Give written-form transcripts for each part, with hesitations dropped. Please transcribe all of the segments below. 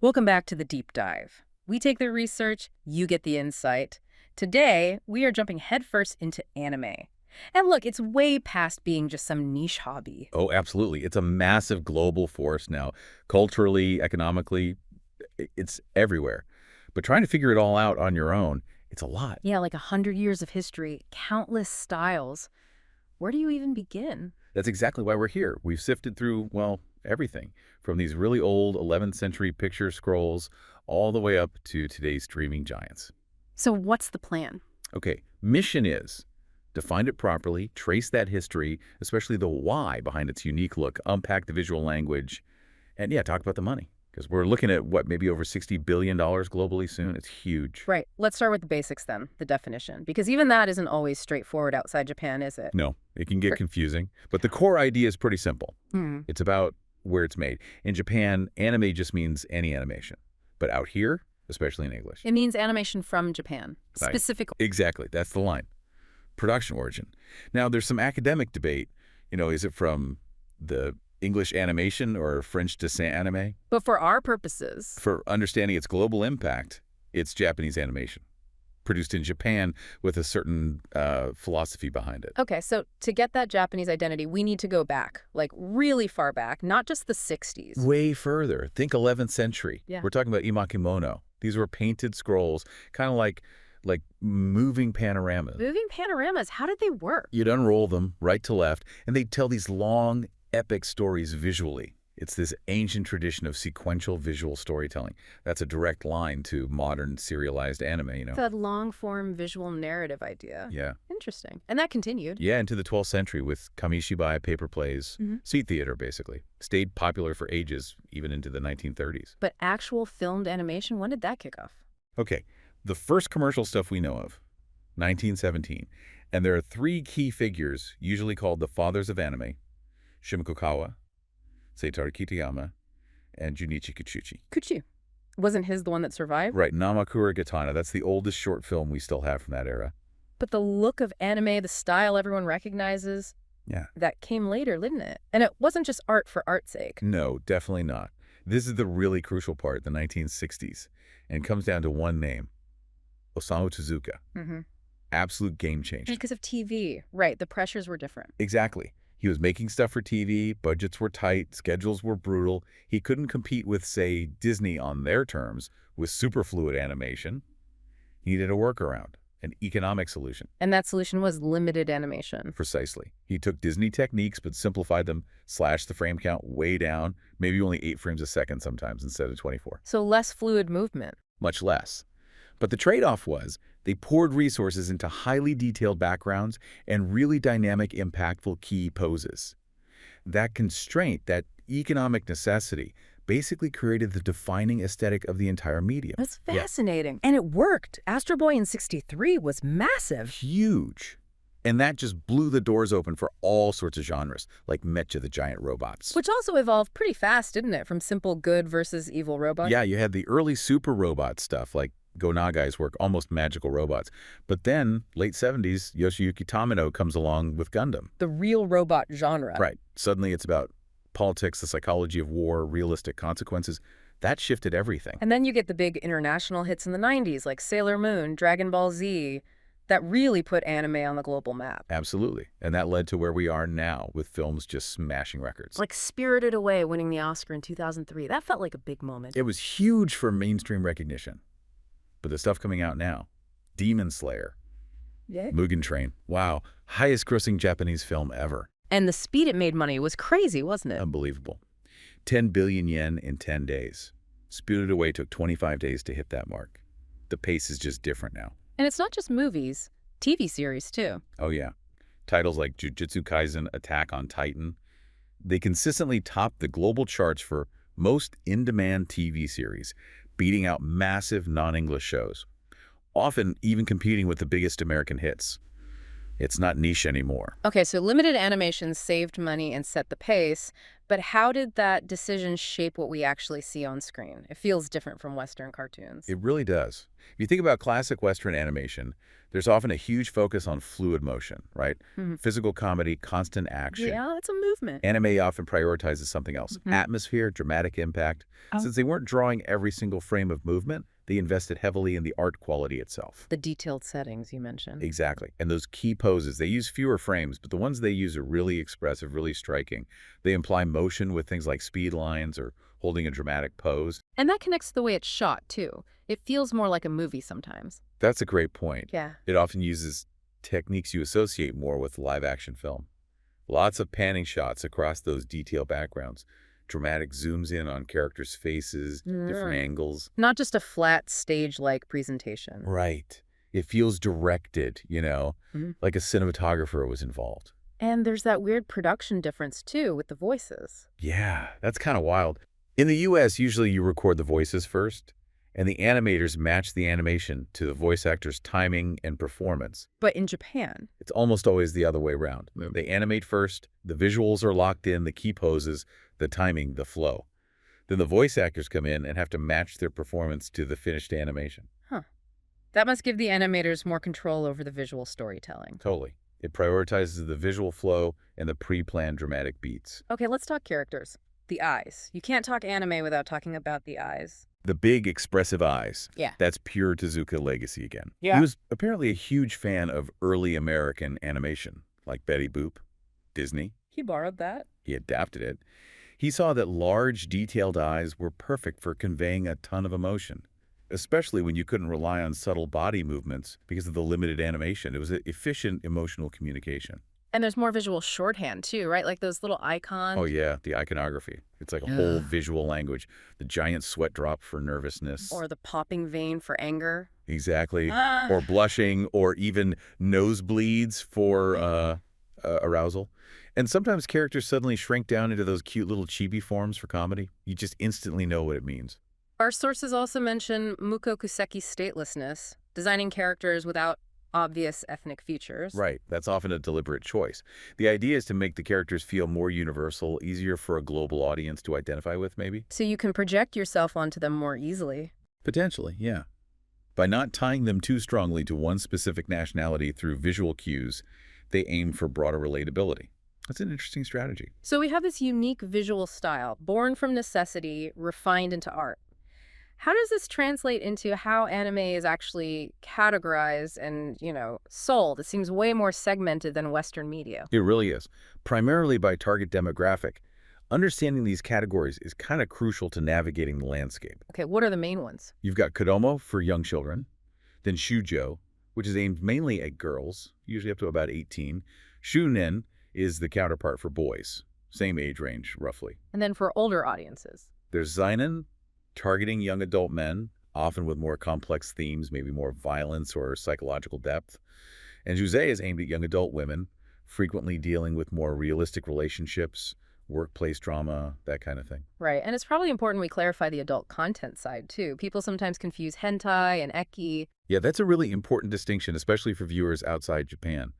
Welcome back to the deep dive. We take the research, you get the insight. Today, we are jumping headfirst into anime. And look, it's way past being just some niche hobby. Oh, absolutely. It's a massive global force now. Culturally, economically, it's everywhere. But trying to figure it all out on your own, it's a lot. Yeah, like 100 years of history, countless styles. Where do you even begin? That's exactly why we're here. We've sifted through, well, everything, from these really old 11th century picture scrolls all the way up to today's streaming giants. So what's the plan? Okay, mission is to find it properly, trace that history, especially the why behind its unique look, unpack the visual language, and yeah, talk about the money. Because we're looking at, what, maybe over $60 billion globally soon? It's huge. Right. Let's start with the basics then, the definition. Because even that isn't always straightforward outside Japan, is it? No, it can get confusing, but the core idea is pretty simple. Hmm. It's about where it's made. In Japan, anime just means any animation. But out here, especially in English. It means animation from Japan, Right. specifically. Exactly. That's the line. Production origin. Now, there's some academic debate. Is it from the English animation or French descent anime? But for our purposes, For understanding its global impact, it's Japanese animation, produced in Japan with a certain philosophy behind it. okay, so to get that Japanese identity, we need to go back, like really far back, not just the 60s. Way further. Think 11th century. Yeah. We're talking about imakimono. These were painted scrolls, kind of like moving panoramas. Moving panoramas, how did they work? You'd unroll them right to left, and they'd tell these long, epic stories visually. It's this ancient tradition of sequential visual storytelling. That's a direct line to modern serialized anime. That long-form visual narrative idea. Yeah. Interesting. And that continued. Yeah, into the 12th century with kamishibai, paper plays, seat theater, basically. Stayed popular for ages, even into the 1930s. But actual filmed animation, when did that kick off? Okay, the first commercial stuff we know of, 1917. And there are three key figures, usually called the fathers of anime: Shimokukawa, Seitaro Kitayama, and Junichi Kikuchi. Kuchi. Wasn't his the one that survived? Right, Namakura Gitana. That's the oldest short film we still have from that era. But the look of anime, the style everyone recognizes, Yeah. that came later, didn't it? And it wasn't just art for art's sake. No, definitely not. This is the really crucial part, the 1960s, and it comes down to one name: Osamu Tezuka. Mm-hmm. Absolute game changer. Because of TV. Right, the pressures were different. Exactly. He was making stuff for TV, budgets were tight, schedules were brutal. He couldn't compete with, say, Disney on their terms with superfluid animation. He needed a workaround, an economic solution. And that solution was limited animation. Precisely. He took Disney techniques but simplified them, slashed the frame count way down, maybe only 8 frames a second sometimes instead of 24. So less fluid movement. Much less. But the trade-off was they poured resources into highly detailed backgrounds and really dynamic, impactful key poses. That constraint, that economic necessity, basically created the defining aesthetic of the entire medium. That's Yeah. fascinating. And it worked. Astro Boy in '63 was massive. Huge. And that just blew the doors open for all sorts of genres, like Mecha the Giant Robots. Which also evolved pretty fast, didn't it? From simple good versus evil robot. Yeah, you had the early super robot stuff, like Go Nagai's work, almost magical robots. But then, late 70s, Yoshiyuki Tamino comes along with Gundam. The real robot genre. Right. Suddenly it's about politics, the psychology of war, realistic consequences. That shifted everything. And then you get the big international hits in the 90s, like Sailor Moon, Dragon Ball Z, that really put anime on the global map. Absolutely. And that led to where we are now, with films just smashing records. Like Spirited Away winning the Oscar in 2003. That felt like a big moment. It was huge for mainstream recognition. But the stuff coming out now, Demon Slayer, Yeah. Mugen Train, wow, highest grossing Japanese film ever. And the speed it made money was crazy, wasn't it? Unbelievable. 10 billion yen in 10 days. Spirited Away took 25 days to hit that mark. The pace is just different now. And it's not just movies, TV series too. Oh yeah. Titles like Jujutsu Kaisen, Attack on Titan, they consistently top the global charts for most in-demand TV series, beating out massive non-English shows, often even competing with the biggest American hits. It's not niche anymore. Okay, so limited animations saved money and set the pace, but how did that decision shape what we actually see on screen? It feels different from Western cartoons. It really does. If you think about classic Western animation, there's often a huge focus on fluid motion, right? Mhm. Physical comedy, constant action. Yeah, it's a movement. Anime often prioritizes something else. Mhm. Atmosphere, dramatic impact. Oh. Since they weren't drawing every single frame of movement, they invested heavily in the art quality itself. The detailed settings you mentioned. Exactly. And those key poses, they use fewer frames, but the ones they use are really expressive, really striking. They imply motion with things like speed lines or holding a dramatic pose. And that connects to the way it's shot, too. It feels more like a movie sometimes. That's a great point. Yeah. It often uses techniques you associate more with live-action film. Lots of panning shots across those detailed backgrounds. Dramatic zooms in on characters' faces, different angles. Not just a flat stage-like presentation. Right. It feels directed, Mhm. like a cinematographer was involved. And there's that weird production difference, too, with the voices. Yeah, that's kind of wild. In the US, usually you record the voices first, and the animators match the animation to the voice actor's timing and performance. But in Japan, It's almost always the other way around. They animate first, the visuals are locked in, the key poses, the timing, the flow. Then the voice actors come in and have to match their performance to the finished animation. that must give the animators more control over the visual storytelling. Totally. It prioritizes the visual flow and the pre-planned dramatic beats. Okay, let's talk characters. The eyes. You can't talk anime without talking about the eyes. The big expressive eyes. Yeah. That's pure Tezuka legacy again. Yeah. He was apparently a huge fan of early American animation, like Betty Boop, Disney. He borrowed that. He adapted it. He saw that large, detailed eyes were perfect for conveying a ton of emotion, especially when you couldn't rely on subtle body movements because of the limited animation. It was efficient emotional communication. And there's more visual shorthand, too, right? Like those little icons. Oh, yeah, the iconography. It's like a whole visual language. The giant sweat drop for nervousness. Or the popping vein for anger. Exactly. Or blushing, or even nosebleeds for arousal. And sometimes characters suddenly shrink down into those cute little chibi forms for comedy. You just instantly know what it means. Our sources also mention Mukokuseki's statelessness, designing characters without obvious ethnic features. Right. That's often a deliberate choice. The idea is to make the characters feel more universal, easier for a global audience to identify with, maybe. So you can project yourself onto them more easily. Potentially, yeah. By not tying them too strongly to one specific nationality through visual cues, they aim for broader relatability. That's an interesting strategy. So we have this unique visual style, born from necessity, refined into art. How does this translate into how anime is actually categorized and, sold? It seems way more segmented than Western media. It really is. Primarily by target demographic. Understanding these categories is kind of crucial to navigating the landscape. Okay, what are the main ones? You've got Kodomo for young children, then Shoujo, which is aimed mainly at girls, usually up to about 18. Shunen is the counterpart for boys, same age range, roughly. And then for older audiences. There's Seinen, targeting young adult men, often with more complex themes, maybe more violence or psychological depth. And Josei is aimed at young adult women, frequently dealing with more realistic relationships, workplace drama, that kind of thing. Right, and it's probably important we clarify the adult content side, too. People sometimes confuse hentai and eki. Yeah, that's a really important distinction, especially for viewers outside Japan.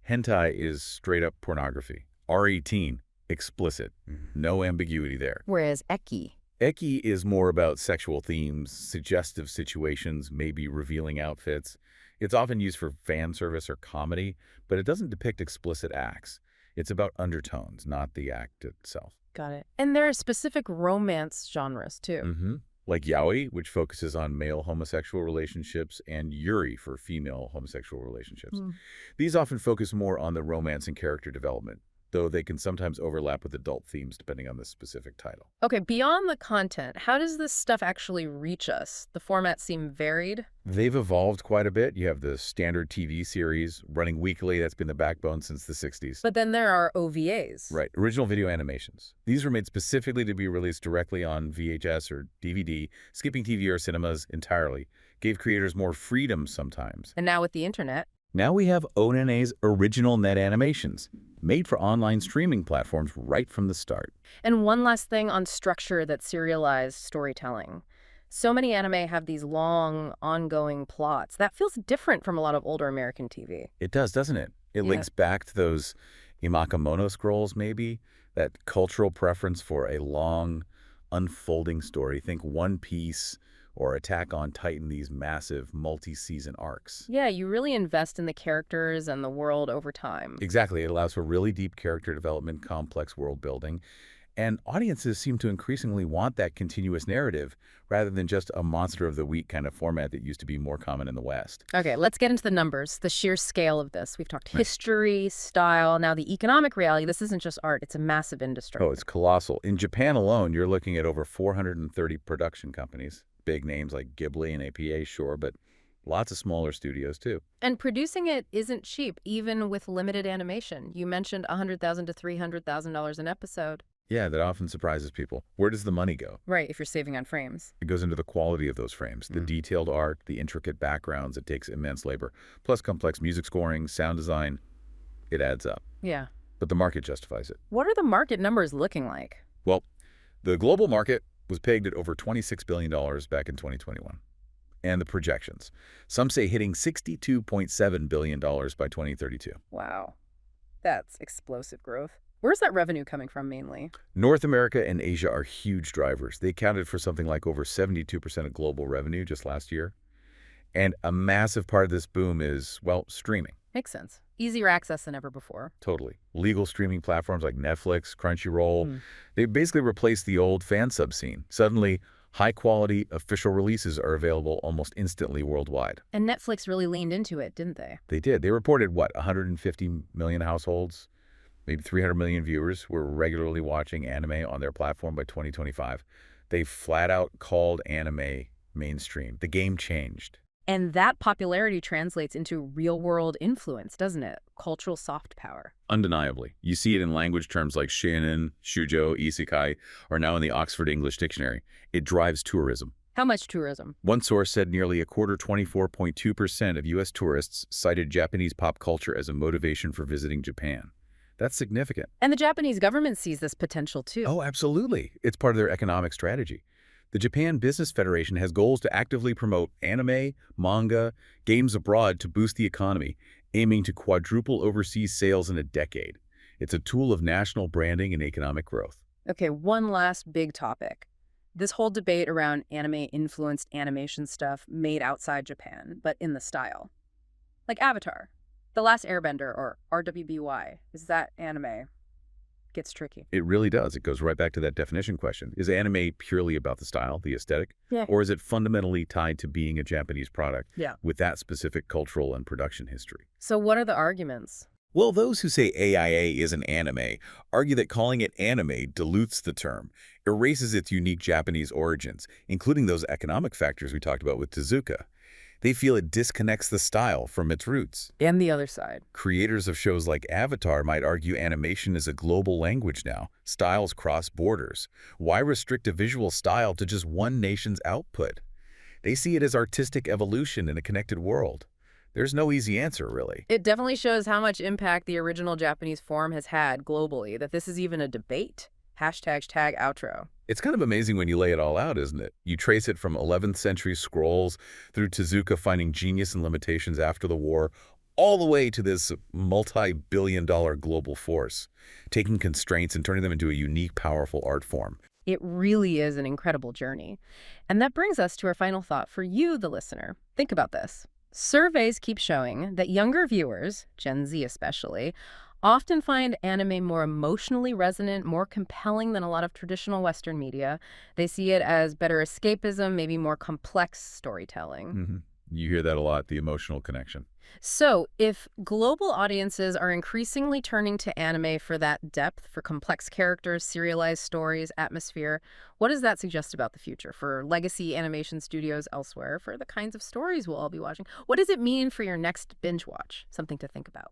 Hentai is straight-up pornography. R18, explicit. No ambiguity there. Whereas eki. Eki is more about sexual themes, suggestive situations, maybe revealing outfits. It's often used for fan service or comedy, but it doesn't depict explicit acts. It's about undertones, not the act itself. Got it. And there are specific romance genres, too. Like yaoi, which focuses on male homosexual relationships, and yuri for female homosexual relationships. These often focus more on the romance and character development, though they can sometimes overlap with adult themes depending on the specific title. Okay, beyond the content, how does this stuff actually reach us? The formats seem varied. They've evolved quite a bit. You have the standard TV series running weekly. That's been the backbone since the 60s. But then there are OVAs. Right, original video animations. These were made specifically to be released directly on VHS or DVD, skipping TV or cinemas entirely. Gave creators more freedom sometimes. And now with the internet. Now we have Onene's original net animations, made for online streaming platforms right from the start. And one last thing on structure that's serialized storytelling. So many anime have these long, ongoing plots. That feels different from a lot of older American TV. It does, doesn't it? It Yeah. links back to those Imakamono scrolls, maybe, that cultural preference for a long, unfolding story. Think One Piece or Attack on Titan, these massive multi-season arcs. Yeah, you really invest in the characters and the world over time. Exactly. It allows for really deep character development, complex world building, and audiences seem to increasingly want that continuous narrative rather than just a monster of the week kind of format that used to be more common in the West. Okay, let's get into the numbers, the sheer scale of this. We've talked Right. history, style, now the economic reality. This isn't just art, it's a massive Oh, industry. it's colossal. In Japan alone, you're looking at over 430 production companies. Big names like Ghibli and APA, sure, but lots of smaller studios too. And producing it isn't cheap, even with limited animation. You mentioned $100,000 to $300,000 an episode. Yeah, that often surprises people. Where does the money go? Right, if you're saving on frames. It goes into the quality of those frames, the detailed art, the intricate backgrounds. It takes immense labor, plus complex music scoring, sound design. It adds up. Yeah. But the market justifies it. What are the market numbers looking like? Well, the global market was pegged at over $26 billion back in 2021. And the projections. Some say hitting $62.7 billion by 2032. Wow, that's explosive growth. Where's that revenue coming from mainly? North America and Asia are huge drivers. They accounted for something like over 72% of global revenue just last year. And a massive part of this boom is, well, streaming. Makes sense. Easier access than ever before. Totally. Legal streaming platforms like Netflix, Crunchyroll, Hmm. they basically replaced the old fan sub scene. Suddenly, high-quality official releases are available almost instantly worldwide. And Netflix really leaned into it, didn't they? They did. They reported, what, 150 million households, maybe 300 million viewers were regularly watching anime on their platform by 2025. They flat out called anime mainstream. The game changed. And that popularity translates into real-world influence, doesn't it? Cultural soft power. Undeniably. You see it in language terms like shinen, shujo, isekai, or now in the Oxford English Dictionary. It drives tourism. How much tourism? One source said nearly a quarter, 24.2% of U.S. tourists cited Japanese pop culture as a motivation for visiting Japan. That's significant. And the Japanese government sees this potential too. Oh, absolutely. It's part of their economic strategy. The Japan Business Federation has goals to actively promote anime, manga, games abroad to boost the economy, aiming to quadruple overseas sales in a decade. It's a tool of national branding and economic growth. Okay, one last big topic. This whole debate around anime-influenced animation stuff made outside Japan, but in the style. Like Avatar, The Last Airbender, or RWBY. Is that anime? Gets tricky. It really does. It goes right back to that definition question. Is anime purely about the style, the aesthetic? Yeah. Or is it fundamentally tied to being a Japanese product Yeah. with that specific cultural and production history? So what are the arguments? Well, those who say AIA is an anime argue that calling it anime dilutes the term, erases its unique Japanese origins, including those economic factors we talked about with Tezuka. They feel it disconnects the style from its roots. And the other side. Creators of shows like Avatar might argue animation is a global language now. Styles cross borders. Why restrict a visual style to just one nation's output? They see it as artistic evolution in a connected world. There's no easy answer, really. It definitely shows how much impact the original Japanese form has had globally, that this is even a debate. #tag outro. It's kind of amazing when you lay it all out, isn't it? You trace it from 11th century scrolls through Tezuka finding genius and limitations after the war, all the way to this multi-billion-dollar global force, taking constraints and turning them into a unique, powerful art form. It really is an incredible journey. And that brings us to our final thought for you, the listener. Think about this. Surveys keep showing that younger viewers, Gen Z especially, often find anime more emotionally resonant, more compelling than a lot of traditional Western media. They see it as better escapism, maybe more complex storytelling. You hear that a lot, the emotional connection. So, if global audiences are increasingly turning to anime for that depth, for complex characters, serialized stories, atmosphere, what does that suggest about the future for legacy animation studios elsewhere, for the kinds of stories we'll all be watching? What does it mean for your next binge watch? Something to think about.